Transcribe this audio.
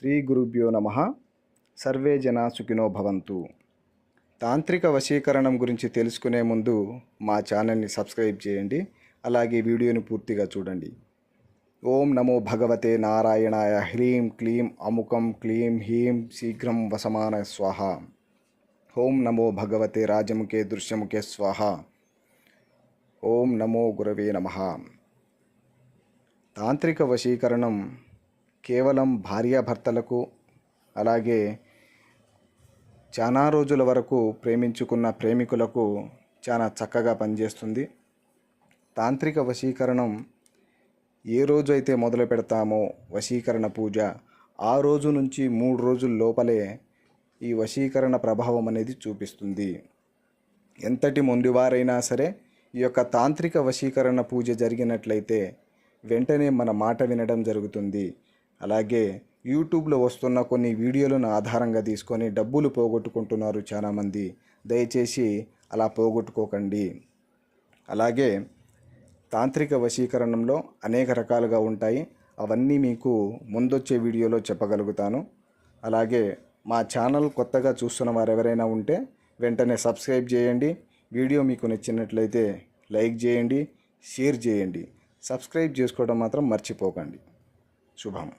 శ్రీ గురుభ్యో నమః. సర్వే జనా సుఖినో భవంతు. తాంత్రిక వశీకరణం గురించి తెలుసుకునే ముందు మా ఛానల్ని సబ్స్క్రైబ్ చేయండి. అలాగే వీడియోని పూర్తిగా చూడండి. ఓం నమో భగవతే నారాయణాయ. హ్రీం క్లీం అముకం క్లీం హీం శీఘ్రం వసమాన స్వాహ. ఓం నమో భగవతే రాజముఖే దృశ్యముఖే స్వాహ. ఓం నమో గురవే నమః. తాంత్రిక వశీకరణం కేవలం భార్యాభర్తలకు, అలాగే చాలా రోజుల వరకు ప్రేమించుకున్న ప్రేమికులకు చాలా చక్కగా పనిచేస్తుంది. తాంత్రిక వశీకరణం ఏ రోజు అయితే మొదలు పెడతామో వశీకరణ పూజ, ఆ రోజు నుంచి 3 రోజుల లోపలే ఈ వశీకరణ ప్రభావం అనేది చూపిస్తుంది. ఎంతటి మొండివారైనా సరే ఈ యొక్క తాంత్రిక వశీకరణ పూజ జరిగినట్లయితే వెంటనే మన మాట వినడం జరుగుతుంది. అలాగే యూట్యూబ్లో వస్తున్న కొన్ని వీడియోలను ఆధారంగా తీసుకొని డబ్బులు పోగొట్టుకుంటున్నారు చాలామంది. దయచేసి అలా పోగొట్టుకోకండి. అలాగే తాంత్రిక వశీకరణంలో అనేక రకాలుగా ఉంటాయి. అవన్నీ మీకు ముందొచ్చే వీడియోలో చెప్పగలుగుతాను. అలాగే మా ఛానల్ కొత్తగా చూస్తున్న వారు ఎవరైనా ఉంటే వెంటనే సబ్స్క్రైబ్ చేయండి. వీడియో మీకు నచ్చినట్లయితే లైక్ చేయండి, షేర్ చేయండి. సబ్స్క్రైబ్ చేసుకోవడం మాత్రం మర్చిపోకండి. శుభం.